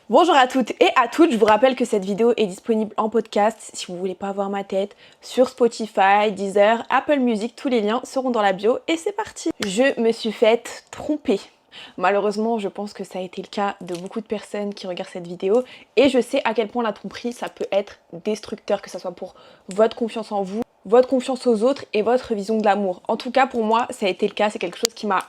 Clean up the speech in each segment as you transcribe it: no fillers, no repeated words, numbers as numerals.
Bonjour à toutes et à toutes, je vous rappelle que cette vidéo est disponible en podcast si vous voulez pas voir ma tête sur Spotify, Deezer, Apple Music, tous les liens seront dans la bio et c'est parti. Je me suis faite tromper. Malheureusement, je pense que ça a été le cas de beaucoup de personnes qui regardent cette vidéo et je sais à quel point la tromperie ça peut être destructeur, que ce soit pour votre confiance en vous, votre confiance aux autres et votre vision de l'amour. En tout cas pour moi ça a été le cas, c'est quelque chose qui m'a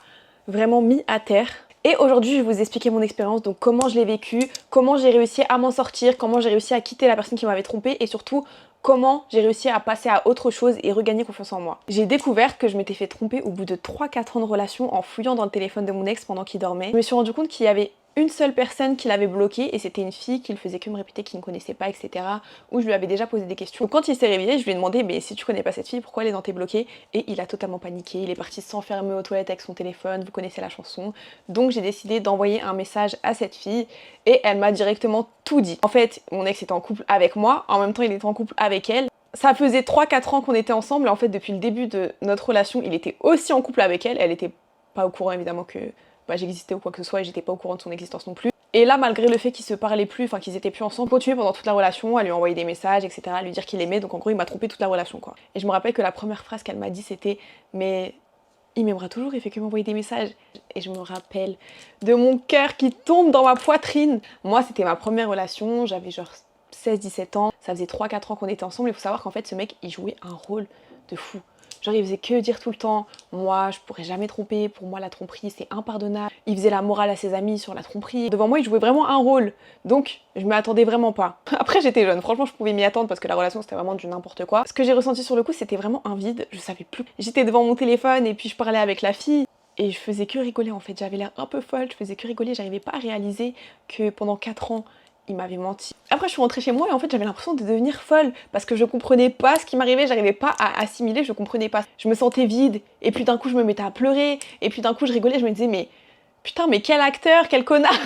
vraiment mis à terre. Et aujourd'hui, je vais vous expliquer mon expérience, donc comment je l'ai vécu, comment j'ai réussi à m'en sortir, comment j'ai réussi à quitter la personne qui m'avait trompée et surtout comment j'ai réussi à passer à autre chose et regagner confiance en moi. J'ai découvert que je m'étais fait tromper au bout de 3-4 ans de relation en fouillant dans le téléphone de mon ex pendant qu'il dormait. Je me suis rendu compte qu'il y avait une seule personne qui l'avait bloqué et c'était une fille qui ne faisait que me répéter qu'il ne connaissait pas, etc. Où je lui avais déjà posé des questions. Donc quand il s'est réveillé, je lui ai demandé mais si tu connais pas cette fille, pourquoi elle est dans tes bloqués? Et il a totalement paniqué, il est parti s'enfermer aux toilettes avec son téléphone, vous connaissez la chanson. Donc j'ai décidé d'envoyer un message à cette fille et elle m'a directement tout dit. En fait, mon ex était en couple avec moi, en même temps il était en couple avec elle. Ça faisait 3-4 ans qu'on était ensemble et en fait depuis le début de notre relation, il était aussi en couple avec elle. Elle était pas au courant évidemment que j'existais ou quoi que ce soit et j'étais pas au courant de son existence non plus. Et là, malgré le fait qu'ils se parlaient plus, enfin qu'ils étaient plus ensemble, continuait pendant toute la relation à lui envoyer des messages, etc., à lui dire qu'il aimait. Donc en gros, il m'a trompé toute la relation, quoi. Et je me rappelle que la première phrase qu'elle m'a dit, c'était « Mais il m'aimera toujours, il fait que m'envoyer des messages. » Et je me rappelle de mon cœur qui tombe dans ma poitrine. Moi, c'était ma première relation, j'avais genre 16-17 ans. Ça faisait 3-4 ans qu'on était ensemble. Il faut savoir qu'en fait, ce mec, il jouait un rôle de fou. Genre il faisait que dire tout le temps, moi je pourrais jamais tromper, pour moi la tromperie c'est impardonnable. Il faisait la morale à ses amis sur la tromperie. Devant moi il jouait vraiment un rôle, donc je m'y attendais vraiment pas. Après j'étais jeune, franchement je pouvais m'y attendre parce que la relation c'était vraiment du n'importe quoi. Ce que j'ai ressenti sur le coup c'était vraiment un vide, je savais plus. J'étais devant mon téléphone et puis je parlais avec la fille. Et je faisais que rigoler en fait, j'avais l'air un peu folle, je faisais que rigoler, j'arrivais pas à réaliser que pendant 4 ans, il m'avait menti. Après je suis rentrée chez moi et en fait j'avais l'impression de devenir folle parce que je comprenais pas ce qui m'arrivait, j'arrivais pas à assimiler, je comprenais pas. Je me sentais vide et puis d'un coup je me mettais à pleurer et puis d'un coup je rigolais, je me disais mais putain mais quel acteur, quel connard.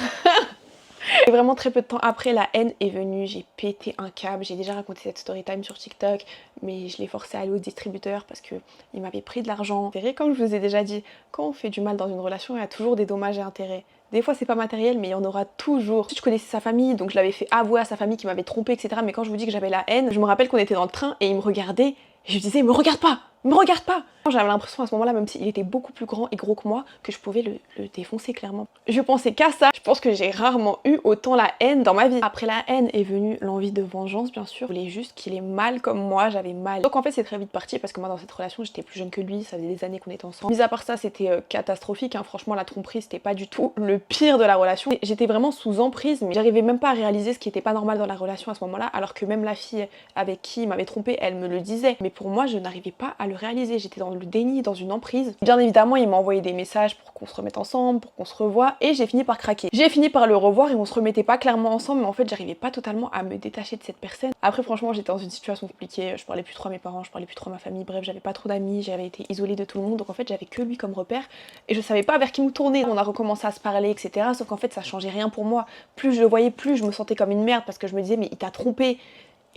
Et vraiment très peu de temps après, la haine est venue, j'ai pété un câble, j'ai déjà raconté cette story time sur TikTok, mais je l'ai forcé à aller au distributeur parce qu'il m'avait pris de l'argent. Comme je vous ai déjà dit, quand on fait du mal dans une relation, il y a toujours des dommages et intérêts. Des fois c'est pas matériel mais il y en aura toujours. Je connaissais sa famille donc je l'avais fait avouer à sa famille qui m'avait trompée etc. Mais quand je vous dis que j'avais la haine, je me rappelle qu'on était dans le train et il me regardait et je lui disais me regarde pas, me regarde pas. J'avais l'impression à ce moment-là, même s'il était beaucoup plus grand et gros que moi, que je pouvais le défoncer clairement. Je pensais qu'à ça, je pense que j'ai rarement eu autant la haine dans ma vie. Après la haine est venue l'envie de vengeance bien sûr. Je voulais juste qu'il ait mal comme moi, j'avais mal. Donc en fait c'est très vite parti parce que moi dans cette relation j'étais plus jeune que lui, ça faisait des années qu'on était ensemble. Mis à part ça c'était catastrophique, hein. Franchement la tromperie c'était pas du tout le pire de la relation. J'étais vraiment sous emprise mais j'arrivais même pas à réaliser ce qui était pas normal dans la relation à ce moment-là alors que même la fille avec qui il m'avait trompé elle me le disait. Mais pour moi je n'arrivais pas à le réaliser, j'étais dans le déni, dans une emprise. Bien évidemment il m'a envoyé des messages pour qu'on se remette ensemble, pour qu'on se revoie et j'ai fini par craquer. J'ai fini par le revoir et on se remettait pas clairement ensemble mais en fait j'arrivais pas totalement à me détacher de cette personne. Après franchement j'étais dans une situation compliquée, je parlais plus trop à mes parents, je parlais plus trop à ma famille, bref j'avais pas trop d'amis, j'avais été isolée de tout le monde donc en fait j'avais que lui comme repère et je savais pas vers qui me tourner. On a recommencé à se parler etc. Sauf qu'en fait ça changeait rien pour moi. Plus je le voyais plus je me sentais comme une merde parce que je me disais mais il t'a trompé.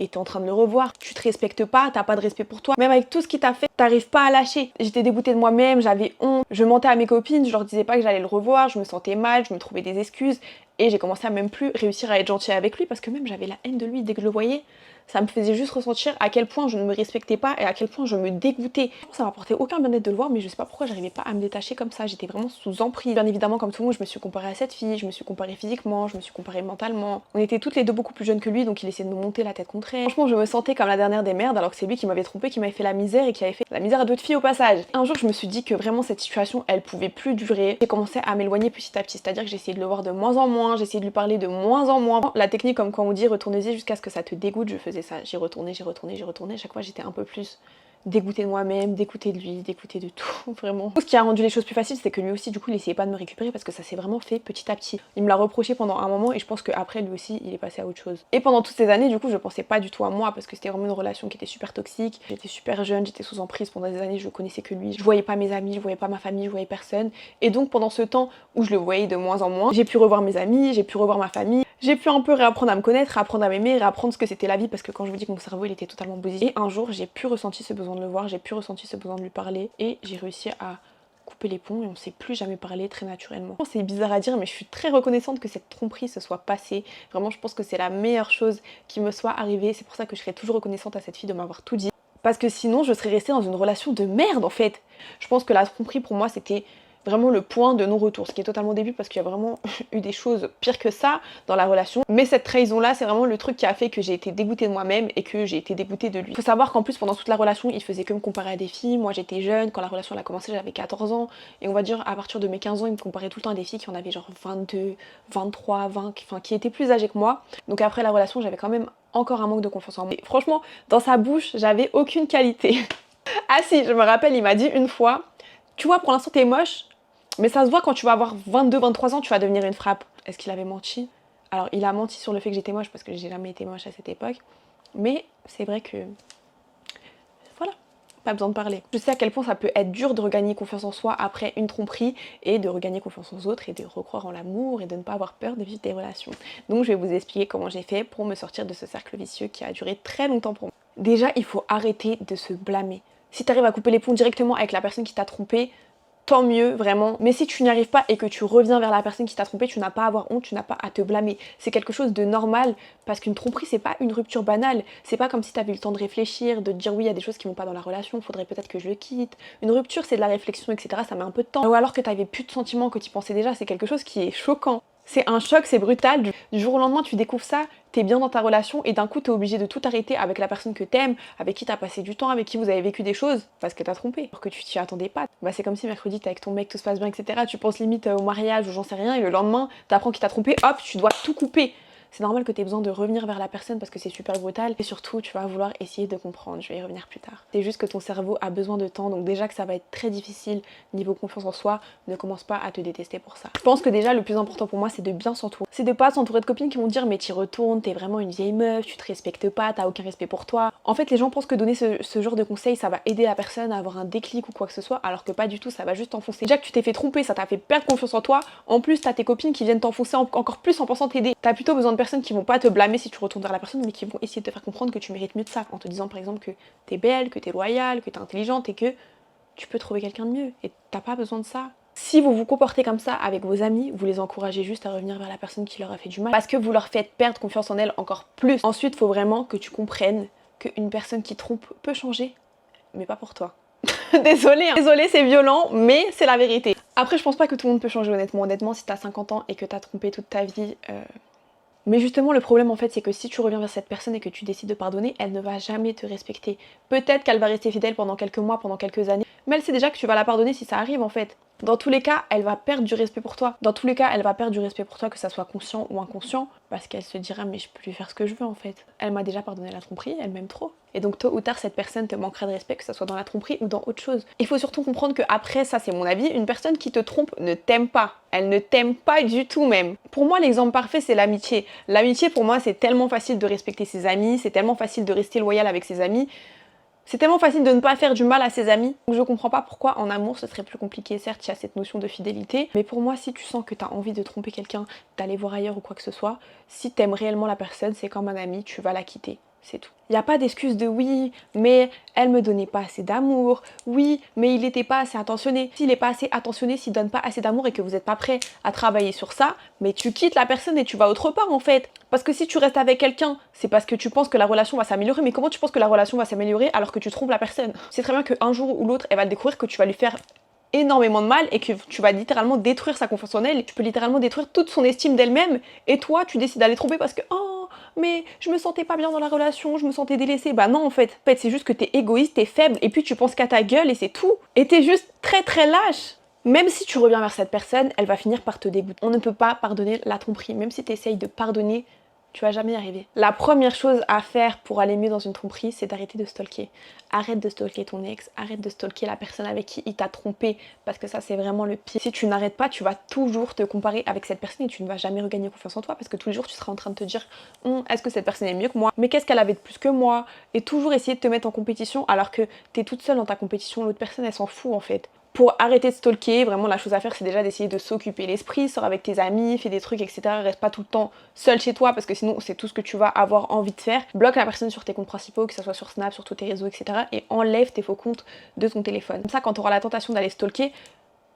Et t'es en train de le revoir, tu te respectes pas, t'as pas de respect pour toi. Même avec tout ce qu'il t'a fait, t'arrives pas à lâcher. J'étais dégoûtée de moi-même, j'avais honte, je mentais à mes copines, je leur disais pas que j'allais le revoir, je me sentais mal, je me trouvais des excuses. Et j'ai commencé à même plus réussir à être gentille avec lui parce que même j'avais la haine de lui dès que je le voyais. Ça me faisait juste ressentir à quel point je ne me respectais pas et à quel point je me dégoûtais. Ça m'apportait aucun bien-être de le voir mais je sais pas pourquoi j'arrivais pas à me détacher comme ça, j'étais vraiment sous emprise. Bien évidemment comme tout le monde je me suis comparée à cette fille, je me suis comparée physiquement, je me suis comparée mentalement. On était toutes les deux beaucoup plus jeunes que lui donc il essayait de me monter la tête contre elle. Franchement je me sentais comme la dernière des merdes alors que c'est lui qui m'avait trompée, qui m'avait fait la misère et qui avait fait la misère à d'autres filles au passage. Un jour je me suis dit que vraiment cette situation elle pouvait plus durer. J'ai commencé à m'éloigner petit à petit, c'est-à-dire que j'ai essayé de le voir de moins en moins, j'ai essayé de lui parler de moins en moins. La technique comme quand on dit retournez-y jusqu'à ce que ça te dégoûte, je faisais ça, j'y retournais, chaque fois j'étais un peu plus dégoûtée de moi-même, dégoûtée de lui, dégoûtée de tout, vraiment. Ce qui a rendu les choses plus faciles, c'est que lui aussi, du coup, il essayait pas de me récupérer parce que ça s'est vraiment fait petit à petit. Il me l'a reproché pendant un moment et je pense qu'après, lui aussi, il est passé à autre chose. Et pendant toutes ces années, du coup, je pensais pas du tout à moi parce que c'était vraiment une relation qui était super toxique. J'étais super jeune, j'étais sous emprise pendant des années, je connaissais que lui. Je voyais pas mes amis, je voyais pas ma famille, je voyais personne. Et donc, pendant ce temps où je le voyais de moins en moins, j'ai pu revoir mes amis, j'ai pu revoir ma famille. J'ai pu un peu réapprendre à me connaître, réapprendre à m'aimer, réapprendre ce que c'était la vie parce que quand je vous dis que mon cerveau il était totalement bousillé, et un jour j'ai pu ressentir ce besoin de le voir, j'ai pu ressentir ce besoin de lui parler et j'ai réussi à coupé les ponts et on s'est plus jamais parlé très naturellement. C'est bizarre à dire mais je suis très reconnaissante que cette tromperie se soit passée. Vraiment je pense que c'est la meilleure chose qui me soit arrivée. C'est pour ça que je serai toujours reconnaissante à cette fille de m'avoir tout dit. Parce que sinon je serais restée dans une relation de merde en fait. Je pense que la tromperie pour moi c'était vraiment le point de non-retour, ce qui est totalement débile parce qu'il y a vraiment eu des choses pires que ça dans la relation. Mais cette trahison là c'est vraiment le truc qui a fait que j'ai été dégoûtée de moi-même et que j'ai été dégoûtée de lui. Faut savoir qu'en plus pendant toute la relation il faisait que me comparer à des filles, moi j'étais jeune, quand la relation elle a commencé j'avais 14 ans et on va dire à partir de mes 15 ans il me comparait tout le temps à des filles qui en avaient genre 22, 23, 20, enfin qui étaient plus âgées que moi. Donc après la relation j'avais quand même encore un manque de confiance en moi. Et franchement dans sa bouche j'avais aucune qualité. Ah si, je me rappelle il m'a dit une fois, tu vois pour l'instant t'es moche, mais ça se voit quand tu vas avoir 22-23 ans, tu vas devenir une frappe. Est-ce qu'il avait menti? Alors il a menti sur le fait que j'étais moche parce que j'ai jamais été moche à cette époque. Mais c'est vrai que... Voilà, pas besoin de parler. Je sais à quel point ça peut être dur de regagner confiance en soi après une tromperie et de regagner confiance aux autres et de recroire en l'amour et de ne pas avoir peur de vivre des relations. Donc je vais vous expliquer comment j'ai fait pour me sortir de ce cercle vicieux qui a duré très longtemps pour moi. Déjà, il faut arrêter de se blâmer. Si tu arrives à couper les ponts directement avec la personne qui t'a trompé, tant mieux, vraiment. Mais si tu n'y arrives pas et que tu reviens vers la personne qui t'a trompé, tu n'as pas à avoir honte, tu n'as pas à te blâmer. C'est quelque chose de normal parce qu'une tromperie, c'est pas une rupture banale. C'est pas comme si tu avais eu le temps de réfléchir, de te dire oui, il y a des choses qui vont pas dans la relation, faudrait peut-être que je le quitte. Une rupture, c'est de la réflexion, etc. Ça met un peu de temps. Ou alors que tu avais plus de sentiments, que tu pensais déjà, c'est quelque chose qui est choquant. C'est un choc, c'est brutal. Du jour au lendemain, tu découvres ça, t'es bien dans ta relation et d'un coup, t'es obligé de tout arrêter avec la personne que t'aimes, avec qui t'as passé du temps, avec qui vous avez vécu des choses, parce que t'as trompé, alors que tu t'y attendais pas. Bah, c'est comme si mercredi, t'es avec ton mec, tout se passe bien, etc. Tu penses limite au mariage ou j'en sais rien, et le lendemain, t'apprends qu'il t'a trompé, hop, tu dois tout couper. C'est normal que tu aies besoin de revenir vers la personne parce que c'est super brutal et surtout tu vas vouloir essayer de comprendre, je vais y revenir plus tard. C'est juste que ton cerveau a besoin de temps, donc déjà que ça va être très difficile niveau confiance en soi, ne commence pas à te détester pour ça. Je pense que déjà le plus important pour moi c'est de bien s'entourer. C'est de pas s'entourer de copines qui vont te dire mais t'y retournes, t'es vraiment une vieille meuf, tu te respectes pas, t'as aucun respect pour toi. En fait les gens pensent que donner ce genre de conseils ça va aider la personne à avoir un déclic ou quoi que ce soit, alors que pas du tout, ça va juste t'enfoncer. Déjà que tu t'es fait tromper, ça t'a fait perdre confiance en toi, en plus t'as tes copines qui viennent t'enfoncer encore plus en pensant t'aider. T'as plutôt besoin de personnes qui vont pas te blâmer si tu retournes vers la personne mais qui vont essayer de te faire comprendre que tu mérites mieux de ça en te disant par exemple que t'es belle, que t'es loyale, que t'es intelligente et que tu peux trouver quelqu'un de mieux et t'as pas besoin de ça. Si vous vous comportez comme ça avec vos amis, vous les encouragez juste à revenir vers la personne qui leur a fait du mal parce que vous leur faites perdre confiance en elles encore plus. Ensuite, il faut vraiment que tu comprennes qu'une personne qui trompe peut changer, mais pas pour toi. Désolée, hein. Désolée, c'est violent, mais c'est la vérité. Après, je pense pas que tout le monde peut changer honnêtement. Honnêtement, si t'as 50 ans et que t'as trompé toute ta vie... Mais justement le problème en fait c'est que si tu reviens vers cette personne et que tu décides de pardonner, elle ne va jamais te respecter. Peut-être qu'elle va rester fidèle pendant quelques mois, pendant quelques années, mais elle sait déjà que tu vas la pardonner si ça arrive en fait. Dans tous les cas, elle va perdre du respect pour toi. Dans tous les cas, elle va perdre du respect pour toi, que ça soit conscient ou inconscient, parce qu'elle se dira mais je peux lui faire ce que je veux en fait. Elle m'a déjà pardonné la tromperie, elle m'aime trop. Et donc tôt ou tard, cette personne te manquera de respect, que ça soit dans la tromperie ou dans autre chose. Il faut surtout comprendre que après, ça c'est mon avis, une personne qui te trompe ne t'aime pas. Elle ne t'aime pas du tout même. Pour moi, l'exemple parfait, c'est l'amitié. L'amitié, pour moi, c'est tellement facile de respecter ses amis, c'est tellement facile de rester loyal avec ses amis. C'est tellement facile de ne pas faire du mal à ses amis. Donc je comprends pas pourquoi en amour ce serait plus compliqué. Certes, il y a cette notion de fidélité. Mais pour moi, si tu sens que tu as envie de tromper quelqu'un, d'aller voir ailleurs ou quoi que ce soit, si t'aimes réellement la personne, c'est comme un ami, tu vas la quitter. C'est tout. Il n'y a pas d'excuse de oui, mais elle me donnait pas assez d'amour. Oui, mais il n'était pas assez attentionné. S'il n'est pas assez attentionné, s'il donne pas assez d'amour et que vous n'êtes pas prêt à travailler sur ça, mais tu quittes la personne et tu vas autre part en fait. Parce que si tu restes avec quelqu'un, c'est parce que tu penses que la relation va s'améliorer. Mais comment tu penses que la relation va s'améliorer alors que tu trompes la personne? C'est très bien qu'un jour ou l'autre, elle va découvrir que tu vas lui faire énormément de mal et que tu vas littéralement détruire sa confiance en elle. Tu peux littéralement détruire toute son estime d'elle-même et toi, tu décides d'aller tromper parce que oh, mais je me sentais pas bien dans la relation, je me sentais délaissée. Bah non en fait c'est juste que t'es égoïste, t'es faible et puis tu penses qu'à ta gueule et c'est tout. Et t'es juste très lâche. Même si tu reviens vers cette personne, elle va finir par te dégoûter. On ne peut pas pardonner la tromperie. Même si t'essayes de pardonner, tu vas jamais y arriver. La première chose à faire pour aller mieux dans une tromperie, c'est d'arrêter de stalker. Arrête de stalker ton ex, arrête de stalker la personne avec qui il t'a trompé, parce que ça c'est vraiment le pire. Si tu n'arrêtes pas, tu vas toujours te comparer avec cette personne et tu ne vas jamais regagner confiance en toi, parce que tous les jours tu seras en train de te dire est-ce que cette personne est mieux que moi? Mais qu'est-ce qu'elle avait de plus que moi? Et toujours essayer de te mettre en compétition alors que t'es toute seule dans ta compétition, l'autre personne elle s'en fout en fait. Pour arrêter de stalker, vraiment la chose à faire c'est déjà d'essayer de s'occuper l'esprit, sors avec tes amis, fais des trucs etc. Reste pas tout le temps seul chez toi parce que sinon c'est tout ce que tu vas avoir envie de faire. Bloque la personne sur tes comptes principaux, que ce soit sur Snap, sur tous tes réseaux etc. Et enlève tes faux comptes de ton téléphone. Comme ça quand tu auras la tentation d'aller stalker,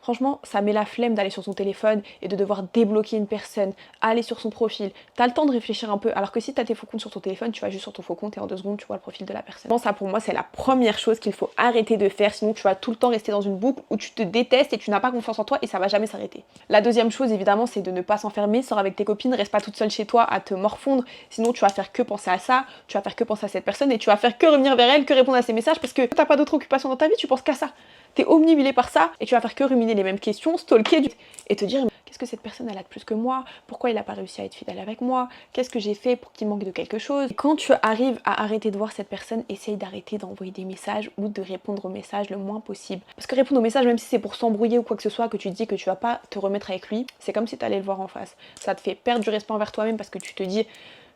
Franchement, ça met la flemme d'aller sur son téléphone et de devoir débloquer une personne, aller sur son profil. T'as le temps de réfléchir un peu, alors que si t'as tes faux comptes sur ton téléphone, tu vas juste sur ton faux compte et en 2 secondes, tu vois le profil de la personne. Bon, ça pour moi, c'est la première chose qu'il faut arrêter de faire, sinon tu vas tout le temps rester dans une boucle où tu te détestes et tu n'as pas confiance en toi et ça va jamais s'arrêter. La deuxième chose, évidemment, c'est de ne pas s'enfermer, sors avec tes copines, reste pas toute seule chez toi à te morfondre, sinon tu vas faire que penser à ça, tu vas faire que penser à cette personne et tu vas faire que revenir vers elle, que répondre à ses messages parce que t'as pas d'autre occupation dans ta vie, tu penses qu'à ça. T'es omnibulé par ça et tu vas faire que ruminer les mêmes questions, stalker et te dire qu'est-ce que cette personne elle a de plus que moi, pourquoi il a pas réussi à être fidèle avec moi, qu'est-ce que j'ai fait pour qu'il manque de quelque chose. Et quand tu arrives à arrêter de voir cette personne, essaye d'arrêter d'envoyer des messages ou de répondre aux messages le moins possible. Parce que répondre aux messages, même si c'est pour s'embrouiller ou quoi que ce soit, que tu te dis que tu vas pas te remettre avec lui, c'est comme si tu allais le voir en face. Ça te fait perdre du respect envers toi-même parce que tu te dis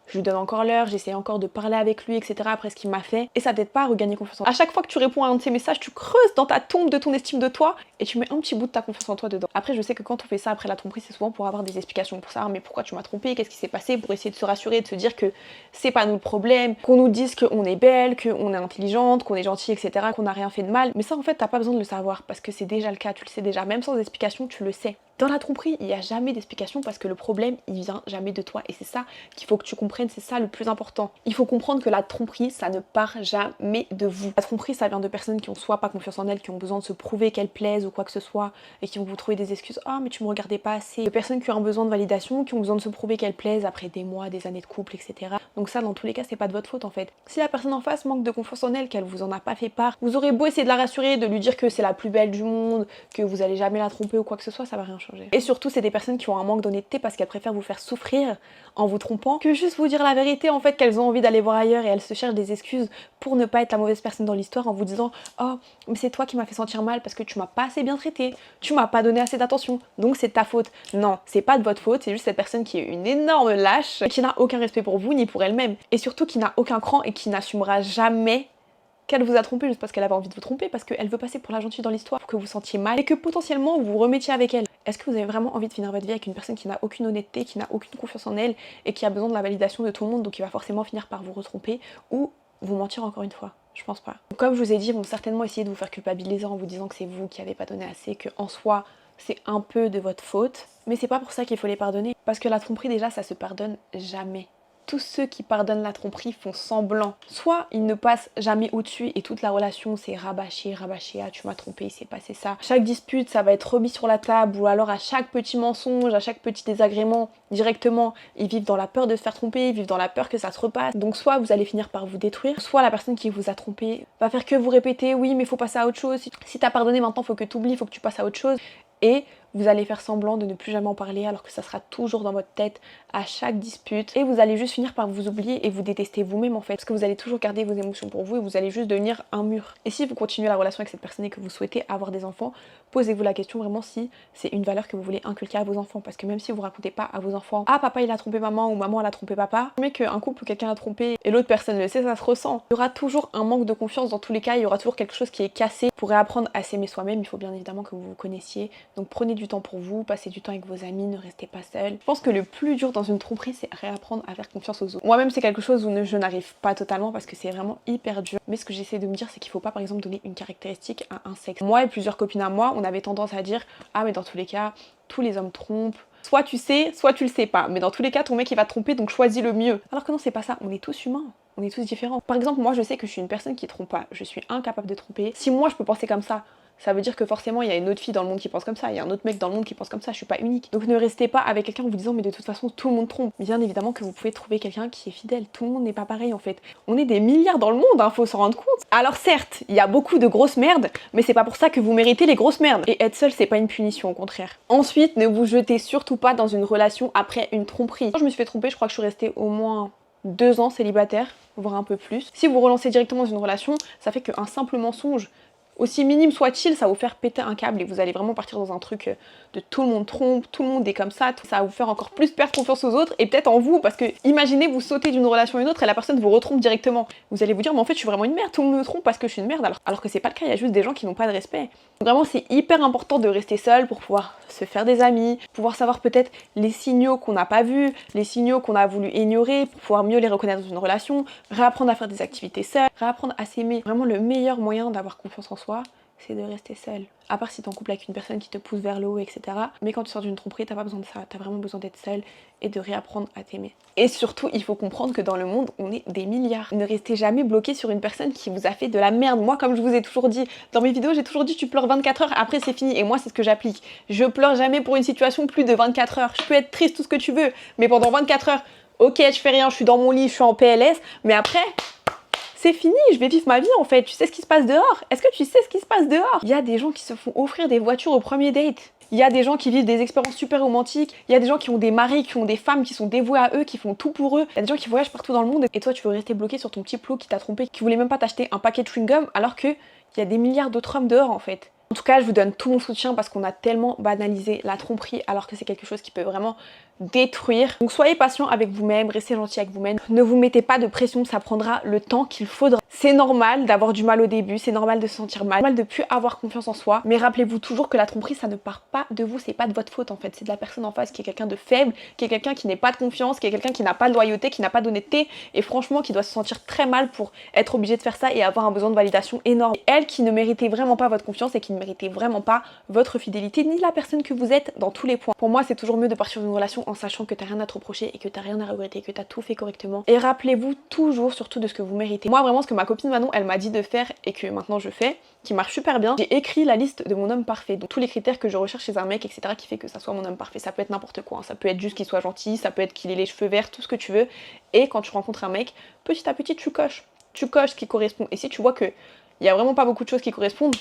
je lui donne encore l'heure, j'essaie encore de parler avec lui, etc. après ce qu'il m'a fait. Et ça t'aide pas à regagner confiance en toi. À chaque fois que tu réponds à un de ces messages, tu creuses dans ta tombe de ton estime de toi et tu mets un petit bout de ta confiance en toi dedans. Après, je sais que quand on fait ça après la tromperie, c'est souvent pour avoir des explications, pour savoir mais pourquoi tu m'as trompé, qu'est-ce qui s'est passé, pour essayer de se rassurer, de se dire que c'est pas nous le problème, qu'on nous dise qu'on est belle, qu'on est intelligente, qu'on est gentille, etc., qu'on n'a rien fait de mal. Mais ça, en fait, t'as pas besoin de le savoir parce que c'est déjà le cas, tu le sais déjà. Même sans explication, tu le sais. Dans la tromperie, il n'y a jamais d'explication parce que le problème, il vient jamais de toi. Et c'est ça qu'il faut que tu comprennes, c'est ça le plus important. Il faut comprendre que la tromperie, ça ne part jamais de vous. La tromperie, ça vient de personnes qui ont soit pas confiance en elles, qui ont besoin de se prouver qu'elles plaisent ou quoi que ce soit, et qui vont vous trouver des excuses. Ah, mais tu me regardais pas assez. De personnes qui ont un besoin de validation, qui ont besoin de se prouver qu'elles plaisent après des mois, des années de couple, etc. Donc ça, dans tous les cas, c'est pas de votre faute en fait. Si la personne en face manque de confiance en elle, qu'elle vous en a pas fait part, vous aurez beau essayer de la rassurer, de lui dire que c'est la plus belle du monde, que vous allez jamais la tromper ou quoi que ce soit, ça va rien changer. Et surtout, c'est des personnes qui ont un manque d'honnêteté parce qu'elles préfèrent vous faire souffrir en vous trompant que juste vous dire la vérité en fait qu'elles ont envie d'aller voir ailleurs et elles se cherchent des excuses pour ne pas être la mauvaise personne dans l'histoire en vous disant oh mais c'est toi qui m'as fait sentir mal parce que tu m'as pas assez bien traité, tu m'as pas donné assez d'attention donc c'est de ta faute. Non, c'est pas de votre faute, c'est juste cette personne qui est une énorme lâche qui n'a aucun respect pour vous ni pour elle-même et surtout qui n'a aucun cran et qui n'assumera jamais qu'elle vous a trompé juste parce qu'elle avait envie de vous tromper, parce qu'elle veut passer pour la gentille dans l'histoire, pour que vous sentiez mal et que potentiellement vous vous remettiez avec elle. Est-ce que vous avez vraiment envie de finir votre vie avec une personne qui n'a aucune honnêteté, qui n'a aucune confiance en elle et qui a besoin de la validation de tout le monde, donc qui va forcément finir par vous retromper ou vous mentir encore une fois? Je pense pas. Comme je vous ai dit, ils vont certainement essayer de vous faire culpabiliser en vous disant que c'est vous qui n'avez pas donné assez, que en soi c'est un peu de votre faute, mais c'est pas pour ça qu'il faut les pardonner, parce que la tromperie déjà ça se pardonne jamais. Tous ceux qui pardonnent la tromperie font semblant. Soit ils ne passent jamais au-dessus et toute la relation c'est rabâché, ah tu m'as trompé, il s'est passé ça. Chaque dispute ça va être remis sur la table ou alors à chaque petit mensonge, à chaque petit désagrément, directement ils vivent dans la peur de se faire tromper, ils vivent dans la peur que ça se repasse. Donc soit vous allez finir par vous détruire, soit la personne qui vous a trompé va faire que vous répéter oui mais faut passer à autre chose, si t'as pardonné maintenant faut que t'oublies, faut que tu passes à autre chose. Et vous allez faire semblant de ne plus jamais en parler alors que ça sera toujours dans votre tête à chaque dispute et vous allez juste finir par vous oublier et vous détester vous-même en fait parce que vous allez toujours garder vos émotions pour vous et vous allez juste devenir un mur. Et si vous continuez la relation avec cette personne et que vous souhaitez avoir des enfants, posez-vous la question vraiment si c'est une valeur que vous voulez inculquer à vos enfants parce que même si vous racontez pas à vos enfants ah papa il a trompé maman ou maman elle a trompé papa, mais qu'un couple où quelqu'un a trompé et l'autre personne le sait, ça se ressent. Il y aura toujours un manque de confiance dans tous les cas, il y aura toujours quelque chose qui est cassé. Pour réapprendre à s'aimer soi-même, il faut bien évidemment que vous vous connaissiez, donc prenez du temps pour vous, passez du temps avec vos amis, ne restez pas seul. Je pense que le plus dur dans une tromperie, c'est réapprendre à faire confiance aux autres. Moi-même, c'est quelque chose où je n'arrive pas totalement parce que c'est vraiment hyper dur. Mais ce que j'essaie de me dire, c'est qu'il faut pas, par exemple, donner une caractéristique à un sexe. Moi et plusieurs copines à moi, on avait tendance à dire ah mais dans tous les cas, tous les hommes trompent. Soit tu sais, soit tu le sais pas. Mais dans tous les cas, ton mec il va te tromper, donc choisis le mieux. Alors que non, c'est pas ça. On est tous humains. On est tous différents. Par exemple, moi, je sais que je suis une personne qui trompe pas. Je suis incapable de tromper. Si moi, je peux penser comme ça veut dire que forcément il y a une autre fille dans le monde qui pense comme ça, il y a un autre mec dans le monde qui pense comme ça, je suis pas unique. Donc ne restez pas avec quelqu'un en vous disant mais de toute façon tout le monde trompe. Bien évidemment que vous pouvez trouver quelqu'un qui est fidèle, tout le monde n'est pas pareil en fait. On est des milliards dans le monde, hein, faut s'en rendre compte. Alors certes, il y a beaucoup de grosses merdes, mais c'est pas pour ça que vous méritez les grosses merdes. Et être seul c'est pas une punition, au contraire. Ensuite, ne vous jetez surtout pas dans une relation après une tromperie. Quand je me suis fait tromper, je crois que je suis restée au moins 2 ans célibataire, voire un peu plus. Si vous relancez directement dans une relation, ça fait qu'un simple mensonge, aussi minime soit-il, ça va vous faire péter un câble et vous allez vraiment partir dans un truc de tout le monde trompe, tout le monde est comme ça va vous faire encore plus perdre confiance aux autres et peut-être en vous parce que imaginez vous sautez d'une relation à une autre et la personne vous retrompe directement. Vous allez vous dire mais en fait je suis vraiment une merde, tout le monde me trompe parce que je suis une merde alors que c'est pas le cas, il y a juste des gens qui n'ont pas de respect. Donc vraiment c'est hyper important de rester seul pour pouvoir se faire des amis, pouvoir savoir peut-être les signaux qu'on n'a pas vus, les signaux qu'on a voulu ignorer pour pouvoir mieux les reconnaître dans une relation, réapprendre à faire des activités seules, réapprendre à s'aimer. Vraiment le meilleur moyen d'avoir confiance en soi, c'est de rester seule. À part si t'es en couple avec une personne qui te pousse vers le haut, etc. Mais quand tu sors d'une tromperie, t'as pas besoin de ça. T'as vraiment besoin d'être seule et de réapprendre à t'aimer. Et surtout, il faut comprendre que dans le monde, on est des milliards. Ne restez jamais bloqué sur une personne qui vous a fait de la merde. Moi, comme je vous ai toujours dit, dans mes vidéos, j'ai toujours dit tu pleures 24 heures, après c'est fini. Et moi, c'est ce que j'applique. Je pleure jamais pour une situation plus de 24 heures. Je peux être triste, tout ce que tu veux, mais pendant 24 heures, ok, je fais rien, je suis dans mon lit, je suis en PLS, mais après... c'est fini, je vais vivre ma vie en fait. Tu sais ce qui se passe dehors? Est-ce que tu sais ce qui se passe dehors? Il y a des gens qui se font offrir des voitures au premier date. Il y a des gens qui vivent des expériences super romantiques. Il y a des gens qui ont des maris, qui ont des femmes qui sont dévouées à eux, qui font tout pour eux. Il y a des gens qui voyagent partout dans le monde. Et toi, tu veux rester bloqué sur ton petit plot qui t'a trompé, qui voulait même pas t'acheter un paquet de chewing-gum, alors que il y a des milliards d'autres hommes dehors en fait. En tout cas, je vous donne tout mon soutien parce qu'on a tellement banalisé la tromperie alors que c'est quelque chose qui peut vraiment détruire. Donc soyez patient avec vous-même, restez gentil avec vous-même. Ne vous mettez pas de pression, ça prendra le temps qu'il faudra. C'est normal d'avoir du mal au début, c'est normal de se sentir mal, normal de plus avoir confiance en soi. Mais rappelez-vous toujours que la tromperie, ça ne part pas de vous, c'est pas de votre faute en fait. C'est de la personne en face qui est quelqu'un de faible, qui est quelqu'un qui n'est pas de confiance, qui est quelqu'un qui n'a pas de loyauté, qui n'a pas d'honnêteté et franchement qui doit se sentir très mal pour être obligé de faire ça et avoir un besoin de validation énorme. Et elle qui ne méritait vraiment pas votre confiance et qui ne méritait vraiment pas votre fidélité ni la personne que vous êtes dans tous les points. Pour moi, c'est toujours mieux de partir d'une relation en sachant que t'as rien à te reprocher et que t'as rien à regretter, que t'as tout fait correctement. Et rappelez-vous toujours surtout de ce que vous méritez. Moi vraiment ce que ma copine Manon elle m'a dit de faire et que maintenant je fais, qui marche super bien, j'ai écrit la liste de mon homme parfait. Donc tous les critères que je recherche chez un mec, etc. qui fait que ça soit mon homme parfait. Ça peut être n'importe quoi, hein. Ça peut être juste qu'il soit gentil, ça peut être qu'il ait les cheveux verts, tout ce que tu veux. Et quand tu rencontres un mec, petit à petit tu coches. Tu coches ce qui correspond. Et si tu vois que il y a vraiment pas beaucoup de choses qui correspondent,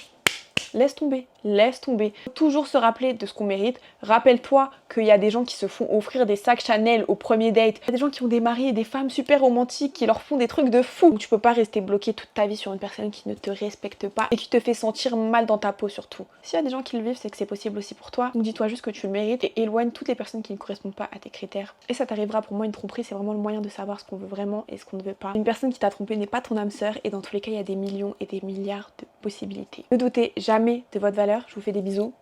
laisse tomber, laisse tomber. Toujours se rappeler de ce qu'on mérite. Rappelle-toi qu'il y a des gens qui se font offrir des sacs Chanel au premier date. Il y a des gens qui ont des maris et des femmes super romantiques qui leur font des trucs de fou. Donc tu peux pas rester bloqué toute ta vie sur une personne qui ne te respecte pas et qui te fait sentir mal dans ta peau surtout. S'il y a des gens qui le vivent, c'est que c'est possible aussi pour toi. Donc dis-toi juste que tu le mérites et éloigne toutes les personnes qui ne correspondent pas à tes critères. Et ça t'arrivera. Pour moi, une tromperie, c'est vraiment le moyen de savoir ce qu'on veut vraiment et ce qu'on ne veut pas. Une personne qui t'a trompé n'est pas ton âme sœur et dans tous les cas, il y a des millions et des milliards de possibilités. Ne doutez jamais de votre valeur. Je vous fais des bisous.